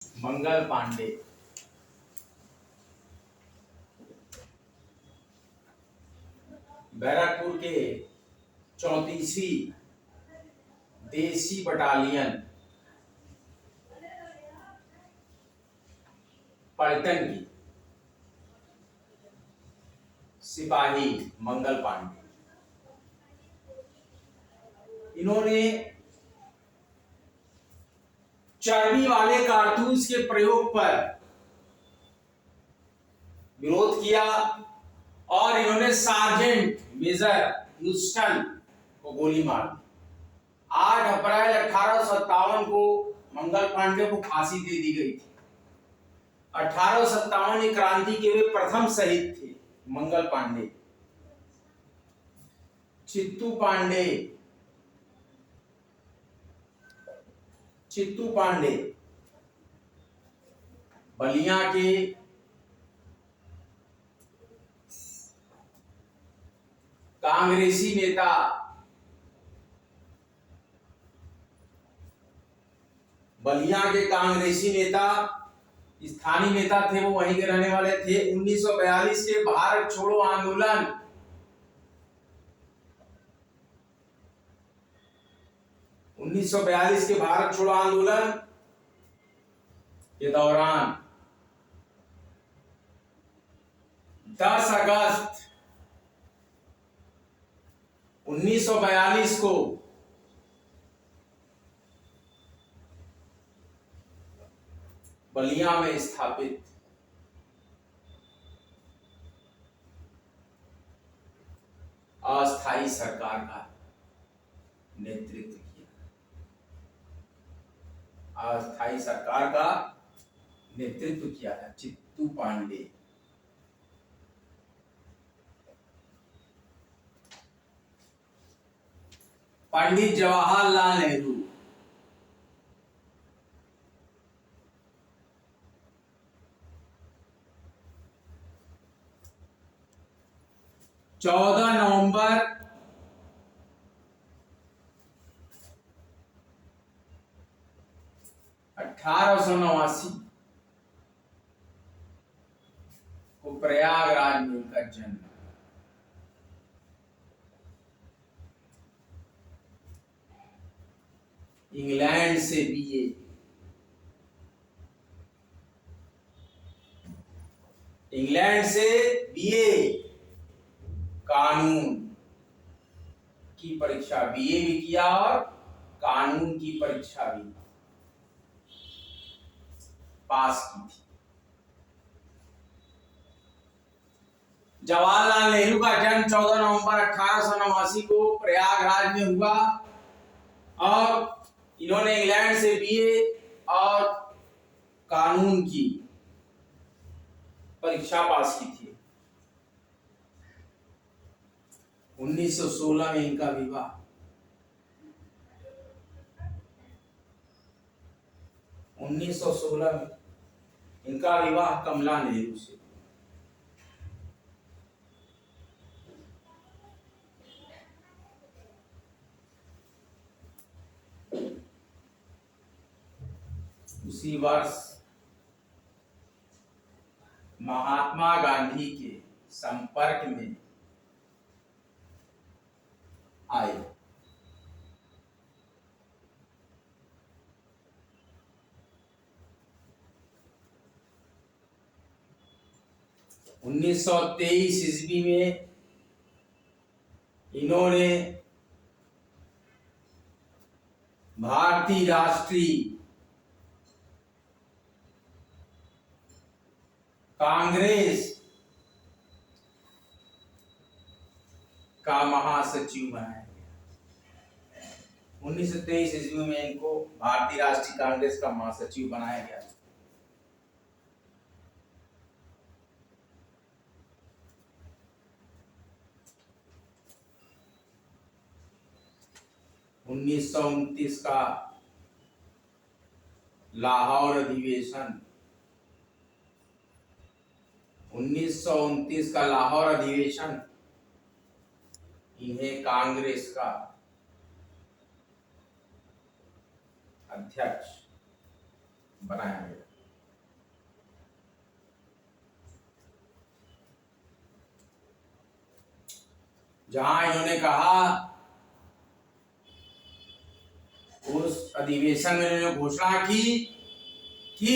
मंगल पांडे। बैरकपुर के 34वीं देसी बटालियन पलटन की सिपाही मंगल पांडे। इन्होंने चर्बी वाले कारतूस के प्रयोग पर विरोध किया और इन्होंने सार्जेंट मेजर ह्यूस्टन को गोली मार दी। 8 अप्रैल 1857 को मंगल पांडे को फांसी दे दी गई थी। 1857 क्रांति के वे प्रथम शहीद थे। मंगल पांडे। चित्तू पांडे बलिया के कांग्रेसी नेता स्थानीय नेता थे। वो वहीं के रहने वाले थे। 1942 के भारत छोड़ो आंदोलन के दौरान 10 अगस्त 1942 को बलिया में स्थापित अस्थायी सरकार का नेतृत्व किया। अस्थायी सरकार का नेतृत्व किया है चित्तू पांडे। पंडित जवाहरलाल नेहरू। चौदह नवंबर 1889 को प्रयागराज में उनका जन्म। इंग्लैंड से बीए कानून की परीक्षा, बीए भी किया और कानून की परीक्षा भी पास की थी। जवाहरलाल नेहरू का जन्म 14 नवंबर 1889 को प्रयागराज में हुआ और इन्होंने इंग्लैंड से बीए और कानून की परीक्षा पास की थी। 1916 में इनका विवाह। 1916 में इनका विवाह कमला नेहरू से। उसी वर्ष महात्मा गांधी के संपर्क में आए। उन्नीस सौ 23 ईस्वी में इन्होंने भारतीय राष्ट्रीय कांग्रेस का महासचिव बनाया गया। 1923 ईस्वी में इनको भारतीय राष्ट्रीय कांग्रेस का महासचिव बनाया गया। उन्नीस सौ 29 का लाहौर अधिवेशन 1929 का लाहौर अधिवेशन इन्हें कांग्रेस का अध्यक्ष बनाया गया। जहां इन्होंने कहा, उस अधिवेशन में इन्होंने घोषणा की कि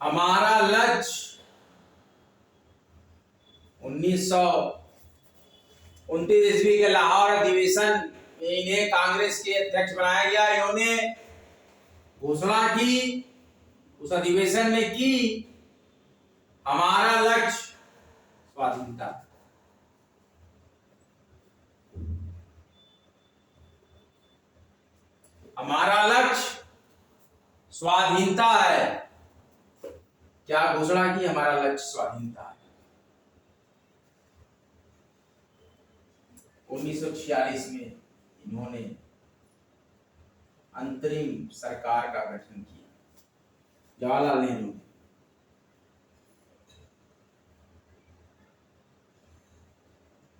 हमारा लक्ष्य 1929 ईस्वी के लाहौर अधिवेशन में इन्हें कांग्रेस के अध्यक्ष बनाया गया। इन्होंने घोषणा की उस अधिवेशन में कि हमारा लक्ष्य स्वाधीनता, हमारा लक्ष्य स्वाधीनता है। क्या घोषणा की? हमारा लक्ष्य स्वाधीनता है। 1946 में इन्होंने अंतरिम सरकार का गठन किया, जवाहरलाल नेहरू ने।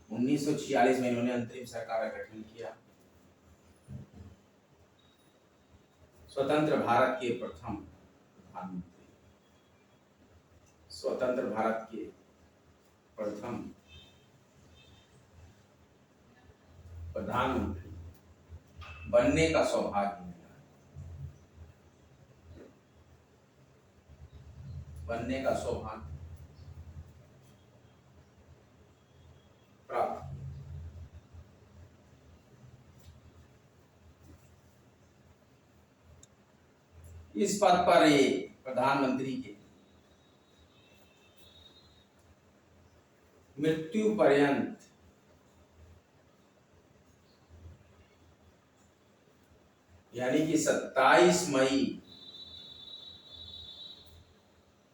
उन्नीस सौ 46 में इन्होंने अंतरिम सरकार का गठन किया। स्वतंत्र भारत के प्रथम प्रधानमंत्री, स्वतंत्र भारत के प्रथम प्रधानमंत्री बनने का सौभाग्य मिला, बनने का सौभाग्य प्राप्त। इस पद पर ये प्रधानमंत्री के मृत्यु पर्यंत यानी कि 27 मई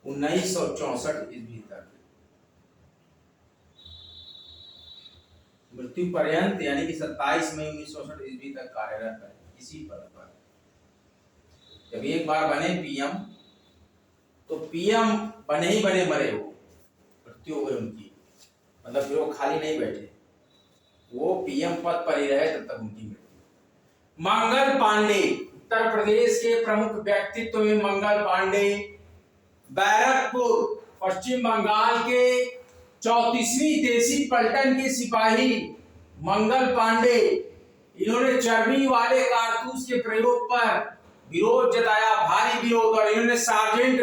1964 ईस्वी तक, मृत्यु पर्यंत यानी कि 27 मई 1964 ईस्वी तक कार्यरत है इसी पद पर। जब एक बार बने पीएम तो पीएम बने ही बने मरे, हो मृत्यु हो गई उनकी, मतलब फिर वो खाली नहीं बैठे, वो पीएम पद पर ही रहे तब तक उनकी मृत्यु। मंगल पांडे, उत्तर प्रदेश के प्रमुख व्यक्तित्व में मंगल पांडे, बैरकपुर पश्चिम बंगाल के 34वीं देसी पलटन के सिपाही मंगल पांडे, इन्होंने चर्बी वाले कारतूस के प्रयोग पर विरोध जताया, भारी विरोध, और इन्होंने सार्जेंट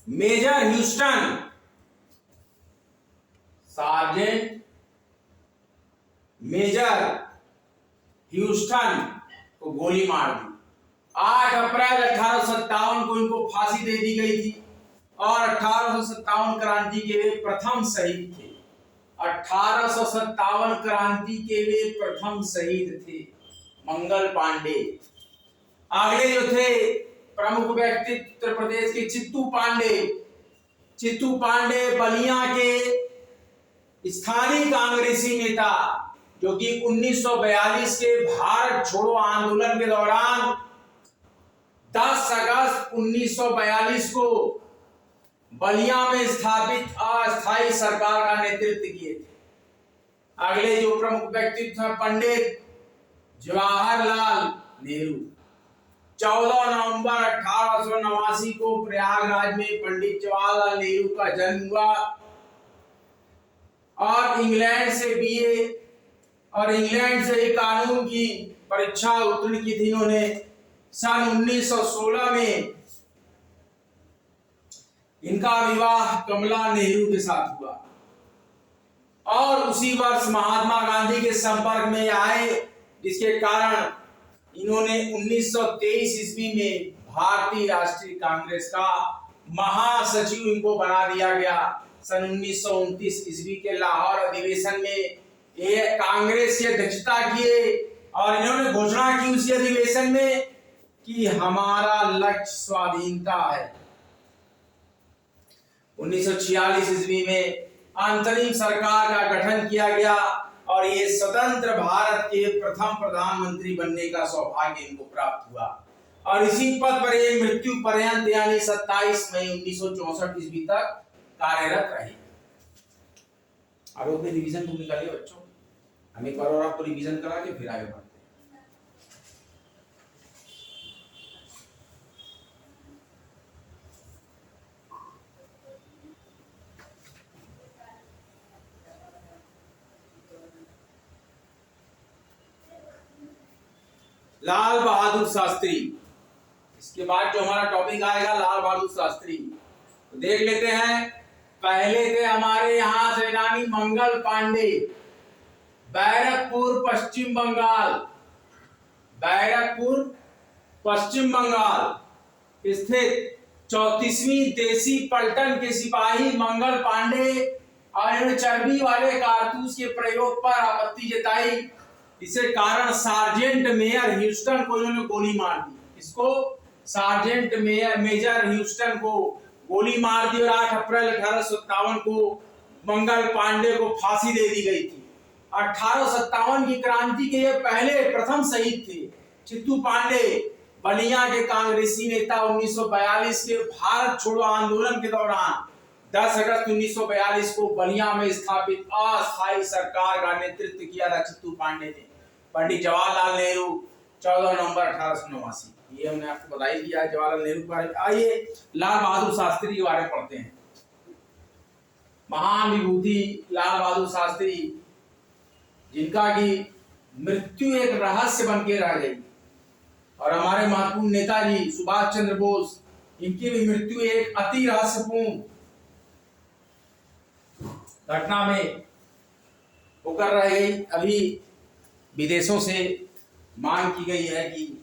मेजर ह्यूस्टन को गोली मार दी। 8 अप्रैल 1857 को इनको फांसी दे दी गई थी और 1857 क्रांति के वे प्रथम शहीद थे। 1857 क्रांति के वे प्रथम शहीद थे मंगल पांडे। अगले जो थे प्रमुख व्यक्तित्व उत्तर प्रदेश के चित्तू पांडे बलिया के स्थानीय कांग्रेसी नेता, जो कि 1942 के भारत छोड़ो आंदोलन के दौरान 10 अगस्त 1942 को बलिया में स्थापित अस्थायी सरकार का नेतृत्व किए थे। अगले जो प्रमुख व्यक्तित्व है पंडित जवाहरलाल नेहरू। 14 नवंबर 1889 को प्रयागराज में पंडित जवाहरलाल नेहरू का जन्म हुआ और इंग्लैंड से बीए और इंग्लैंड से ही कानून की परीक्षा उत्तीर्ण की थी इन्होंने। सन 1916 में इनका विवाह कमला नेहरू के साथ हुआ और उसी वर्ष महात्मा गांधी के संपर्क में आए, जिसके कारण इन्होंने 1923 ईस्वी में भारतीय राष्ट्रीय कांग्रेस का महासचिव इनको बना दिया गया। सन 1929 ईस्वी के लाहौर अधिवेशन में ये कांग्रेस की अध्यक्षता किए और इन्होंने घोषणा की उसी अधिवेशन में कि हमारा लक्ष्य स्वाधीनता है। 1946 ईस्वी में अंतरिम सरकार का गठन किया गया और ये स्वतंत्र भारत के प्रथम प्रधानमंत्री बनने का सौभाग्य इनको प्राप्त हुआ और इसी पद पर ये मृत्यु पर्यंत यानी 27 मई 1964 ईस्वी तक कार्यरत रहे। आरोप में रिवीजन बुक निकालिए बच्चों, हम एक बार और आपको रिवीजन करा के फिर आगे बढ़ते हैं। लाल बहादुर शास्त्री। इसके बाद जो हमारा टॉपिक आएगा लाल बहादुर शास्त्री, तो देख लेते हैं। पहले थे हमारे यहाँ सेनानी मंगल पांडे, बैरकपुर पश्चिम बंगाल, बैरकपुर पश्चिम बंगाल स्थित 34वीं देसी पलटन के सिपाही मंगल पांडे और चर्बी वाले कारतूस के प्रयोग पर आपत्ति जताई। इसे कारण सार्जेंट मेजर ह्यूस्टन को इन्होंने गोली मार दी। इसको सार्जेंट मेजर ह्यूस्टन को गोली मार दी और 8 अप्रैल 1857 को मंगल पांडे को फांसी दे दी गई थी। 1857 की क्रांति के ये पहले प्रथम शहीद थे। चित्तू पांडे बलिया के कांग्रेसी नेता 1942 के भारत छोड़ो आंदोलन के दौरान 10 अगस्त 1942 को बलिया में स्थापित अस्थायी सरकार का नेतृत्व किया था चित्तू पांडे ने। पंडित जवाहरलाल नेहरू 14 नवंबर 1889, ये हमने आपको बताई दिया है जवाहरलाल नेहरू के बारे में। आइए लाल बहादुर शास्त्री के बारे में पढ़ते हैं। महान विभूति लाल बहादुर शास्त्री, जिनका की मृत्यु एक रहस्य बन के रह गई, और हमारे महत्वपूर्ण नेताजी सुभाष चंद्र बोस, इनकी भी मृत्यु एक अति रहस्यपूर्ण घटना में होकर रह गई। अभी विदेशों से मांग की गई है कि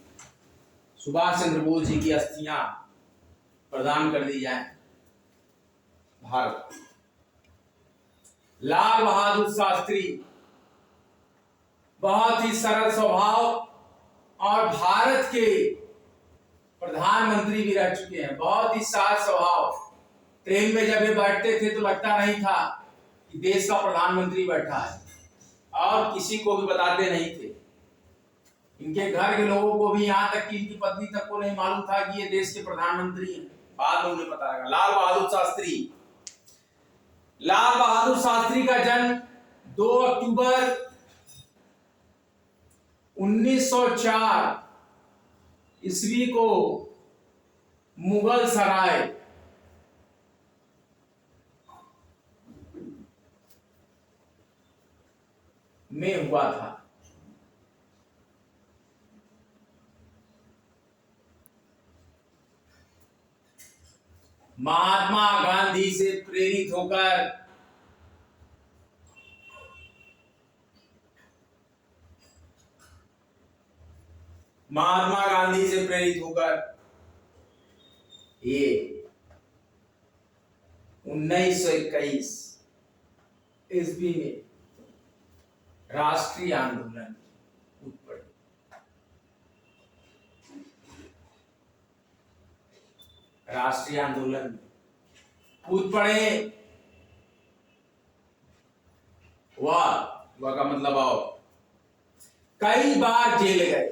सुभाष चंद्र बोस जी की अस्थियां प्रदान कर दी जाए भारत। लाल बहादुर शास्त्री बहुत ही सरल स्वभाव और भारत के प्रधानमंत्री भी रह चुके हैं। बहुत ही साफ स्वभाव। ट्रेन में जब ये बैठते थे तो लगता नहीं था कि देश का प्रधानमंत्री बैठा है, और किसी को भी बताते नहीं थे। इनके घर के लोगों को भी, यहाँ तक कि इनकी पत्नी तक को नहीं मालूम था कि ये देश के प्रधानमंत्री हैं। बाद में उन्हें पता लगा। लाल बहादुर शास्त्री, लाल बहादुर शास्त्री का जन्म 2 अक्टूबर 1904 ईस्वी को मुगल सराय में हुआ था। महात्मा गांधी से प्रेरित होकर ये 1921 ईस्वी में राष्ट्रीय आंदोलन कूद पड़े। राष्ट्रीय आंदोलन में कूद पड़े। वाह का मतलब आओ। कई बार जेल गए।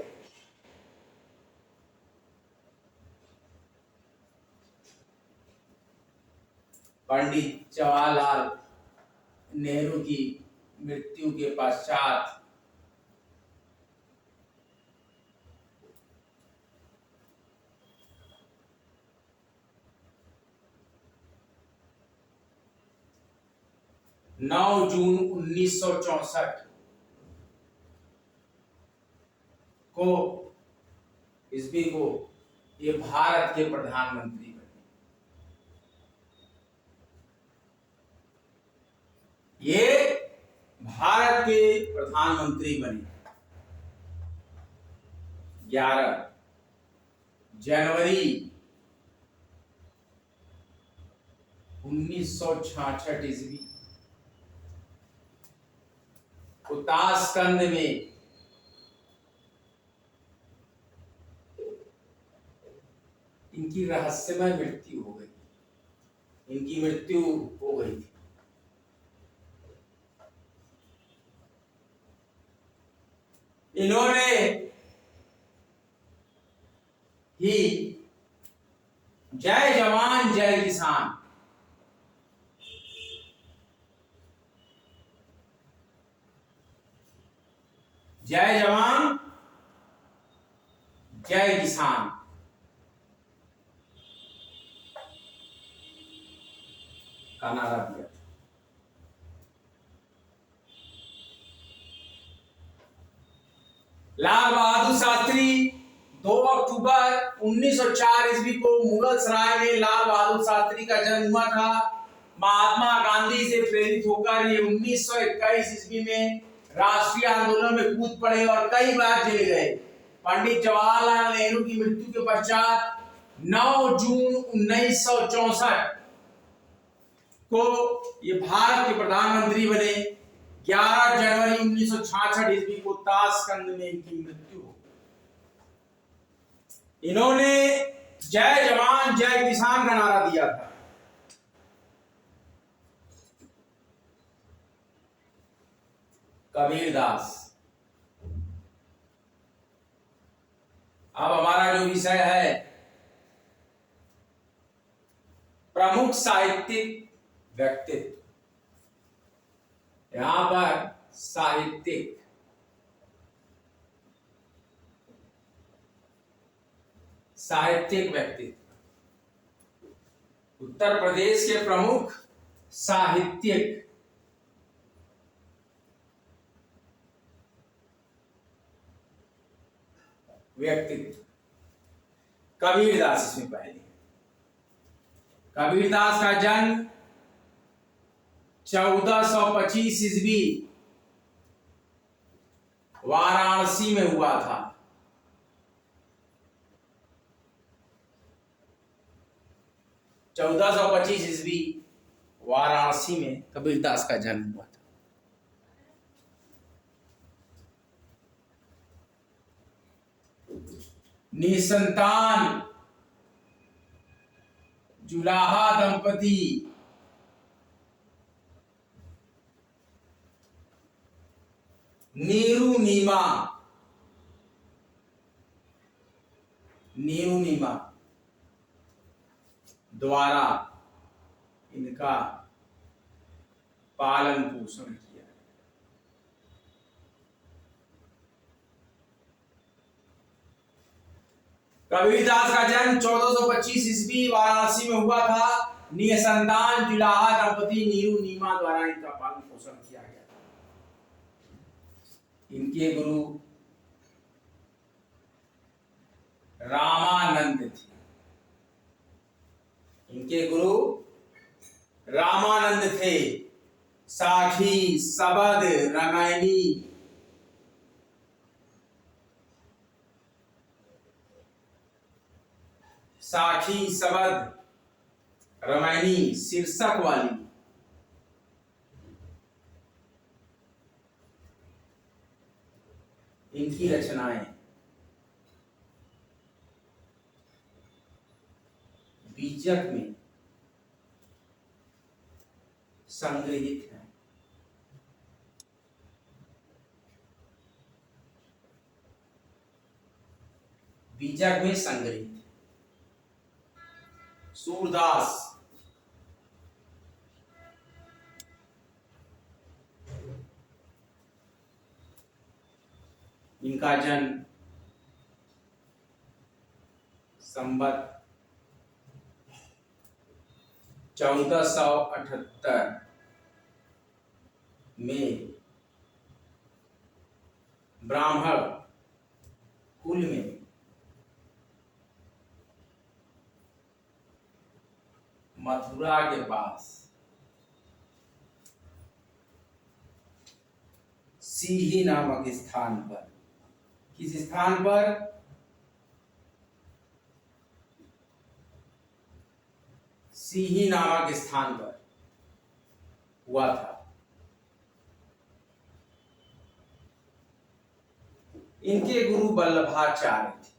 पंडित जवाहरलाल नेहरू की मृत्यु के पश्चात नौ जून 1964 को ईस्वी को ये भारत के प्रधानमंत्री बने। ये भारत के प्रधानमंत्री बने 11 जनवरी 1966 ईस्वी को ताशकंद में इनकी रहस्यमय मृत्यु हो गई। इनकी मृत्यु हो गई थी। इन्होंने ही जय जवान जय किसान, जय जवान जय किसान का नारा दिया। लाल बहादुर शास्त्री 2 अक्टूबर 1904 ईस्वी को मुगल सराय में लाल बहादुर शास्त्री का जन्म हुआ था। महात्मा गांधी से प्रेरित होकर ये 1921 ईस्वी में राष्ट्रीय आंदोलन में कूद पड़े और कई बार जेल गए। पंडित जवाहरलाल नेहरू की मृत्यु के पश्चात 9 जून 1964 को ये भारत के प्रधानमंत्री बने। 11 जनवरी 1966 ईस्वी को ताशकंद में इनकी मृत्यु हो। इन्होंने जय जवान जय किसान का नारा दिया था। कबीरदास। अब हमारा जो विषय है प्रमुख साहित्यिक व्यक्तित्व। यहां पर साहित्यिक व्यक्तित्व। उत्तर प्रदेश के प्रमुख साहित्यिक व्यक्तित्व। कबीरदास इसमें पहले। कबीरदास का जन्म 1425 ईस्वी वाराणसी में हुआ था। 1425 ईस्वी वाराणसी में कबीरदास का जन्म हुआ था। निसंतान जुलाहा दंपति नीरू नीमा द्वारा इनका पालन पोषण किया। कबीरदास का जन्म 1425 ईस्वी वाराणसी में हुआ था। निसंतान जुलाहा दंपति नीरू नीमा द्वारा इनका पालन पोषण किया गया था। इनके गुरु रामानंद थे। इनके गुरु रामानंद थे। साखी, सबद, रामायणी साखी, सबद, रामायणी शीर्षक वाली इनकी रचनाएं बीजक में संग्रहित है। बीजक में संग्रहित है। सूरदास इनका जन्म संवत 1478 में ब्राह्मण कुल में मथुरा के पास सीही नामक स्थान पर, किस स्थान पर? सीही नामक स्थान पर हुआ था। इनके गुरु वल्लभाचार्य थे।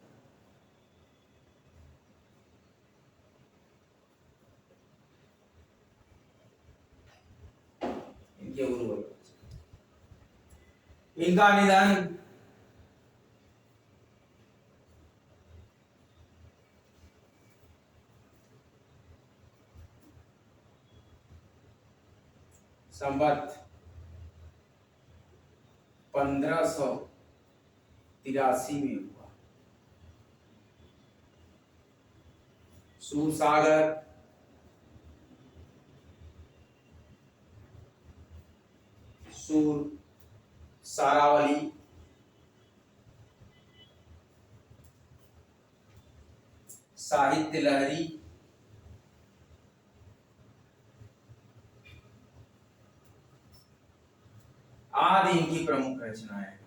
इनके गुरु वल्लभाचार्य। इनका निधन संवत 1583 में हुआ। सूरसागर सूर सारावली साहित्य लहरी, आदि इनकी प्रमुख रचनाएं हैं।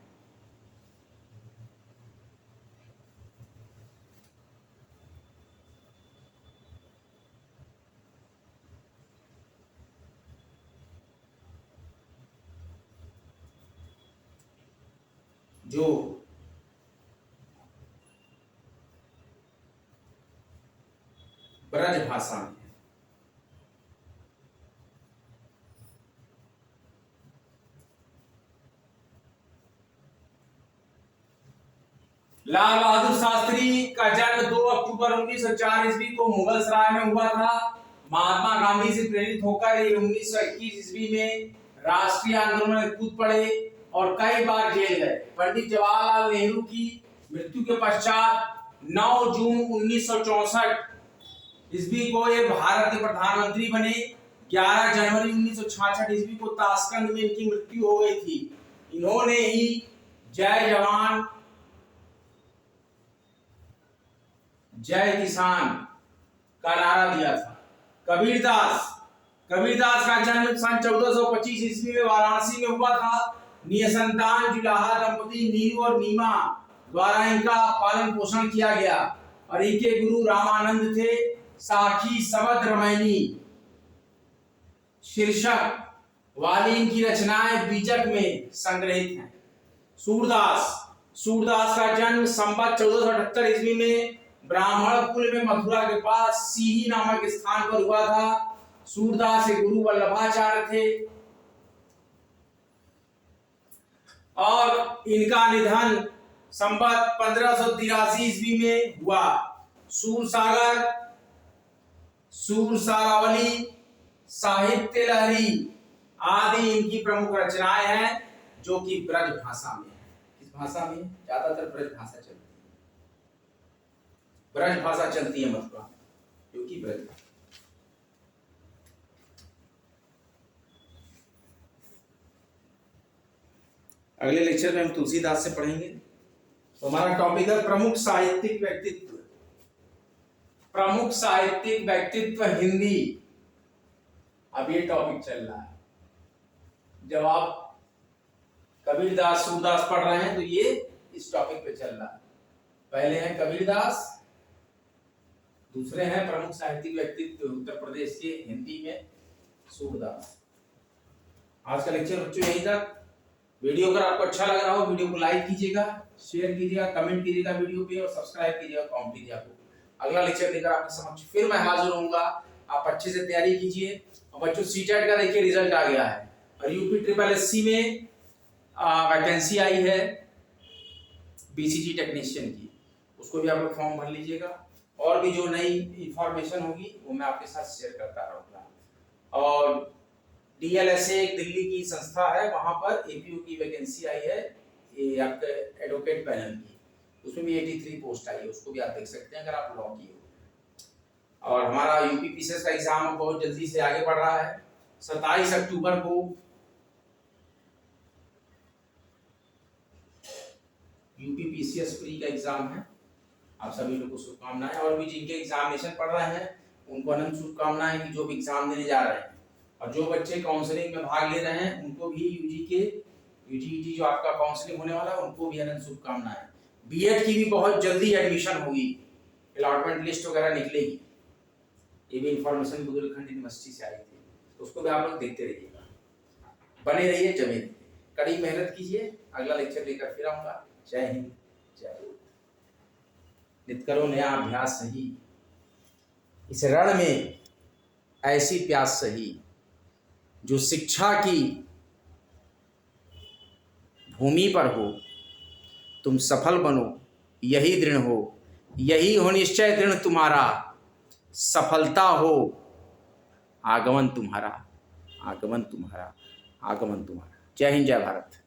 जो ब्रज भाषा में है। लाल बहादुर शास्त्री का जन्म 2 अक्टूबर 1904 ईस्वी को मुगल सराय में हुआ था। महात्मा गांधी से प्रेरित होकर ये 1921 ईस्वी में राष्ट्रीय आंदोलन में कूद पड़े और कई बार जेल गए। पंडित जवाहरलाल नेहरू की मृत्यु के पश्चात 9 जून 1964 ईस्वी को ये भारत के प्रधानमंत्री बने। 11 जनवरी 1966 ईस्वी को ताशकंद में इनकी मृत्यु हो गई थी। इन्होंने ही जय जवान जय किसान का नारा दिया था। कबीरदास का जन्म सन 1425 ईस्वी में वाराणसी में हुआ था। निसंतान जुलाहा दंपति नीरू और नीमा द्वारा इनका पालन पोषण किया गया और इनके गुरु रामानंद थे। साखी सबद रमैनी शीर्षक वाली इनकी रचनाएं बीजक में संग्रहित हैं। सूरदास का जन्म संवत 1478 ईस्वी में ब्राह्मण कुल में मथुरा के पास सीही नामक स्थान पर हुआ था। सूरदास के गुरु वल्लभाचार्य थे और इनका निधन संवत 1583 ईस्वी में हुआ। सूरसारावली, साहित्य लहरी आदि इनकी प्रमुख रचनाएं हैं जो कि ब्रज भाषा में है। किस भाषा में? ज्यादातर ब्रज भाषा चलती है। ब्रज भाषा चलती है मथुरा में, क्योंकि ब्रज। अगले लेक्चर में हम तुलसीदास से पढ़ेंगे। तो हमारा टॉपिक है प्रमुख साहित्यिक व्यक्तित्व। प्रमुख साहित्यिक व्यक्तित्व हिंदी। अब ये टॉपिक चल रहा है। जब आप कबीरदास सूरदास पढ़ रहे हैं तो ये इस टॉपिक पे चल रहा है। पहले हैं कबीरदास, दूसरे हैं प्रमुख साहित्यिक व्यक्तित्व उत्तर प्रदेश के हिंदी में सूरदास। आज का लेक्चर बच्चों यहीं तक। वीडियो अगर आपको अच्छा लग रहा हो वीडियो को लाइक कीजिएगा, शेयर कीजिएगा, कमेंट कीजिएगा वीडियो पे और सब्सक्राइब कीजिएगा, कमेंट कीजिएगा। अगला लेक्चर लेकर आपके समक्ष फिर मैं हाजिर होऊंगा। आप अच्छे से तैयारी कीजिए। और बच्चों सीटेट का देखिए रिजल्ट आ गया है और यूपी ट्रिपल एससी में वैकेंसी आई है बीसीजी टेक्नीशियन की, उसको भी आप लोग फॉर्म भर लीजिएगा। और भी जो नई इंफॉर्मेशन होगी वो मैं आपके साथ शेयर करता रहूँगा। और डीएलएसए एक दिल्ली की संस्था है, वहां पर एपीयू की वैकेंसी आई है ये आपके एडवोकेट पैनल की, उसमें भी 83 पोस्ट आई है, उसको भी आप देख सकते हैं अगर आप लॉ किए हो। और हमारा यूपी पीसीएस का एग्जाम बहुत जल्दी से आगे बढ़ रहा है। 27 अक्टूबर को यूपी पीसीएस प्री का एग्जाम है। आप सभी लोगों को शुभकामनाएं। और भी जिनके एग्जामिनेशन पढ़ रहे हैं उनको अनंत शुभकामनाएं कि जो भी एग्जाम देने जा रहे हैं। और जो बच्चे काउंसलिंग में भाग ले रहे हैं उनको भी यूजीटी जो आपका काउंसलिंग होने वाला है उनको भी अनंत शुभकामनाएं। बीएड की भी बहुत जल्दी एडमिशन होगी, अलॉटमेंट लिस्ट वगैरह निकलेगी। ये भी इंफॉर्मेशन बुंदेलखंड यूनिवर्सिटी से आई थी, तो उसको भी आप लोग देखते रहिएगा। बने रहिए, जमे रहिए, कड़ी मेहनत कीजिए। अगला लेक्चर लेकर फिर आऊंगा। जय हिंद, जय भारत। नित करो नया अभ्यास सही, इस रण में ऐसी प्यास सही, जो शिक्षा की भूमि पर हो। तुम सफल बनो, यही दृढ़ हो, यही हो निश्चय दृढ़ तुम्हारा। सफलता हो, आगमन तुम्हारा, आगमन तुम्हारा, आगमन तुम्हारा। जय हिंद, जय भारत।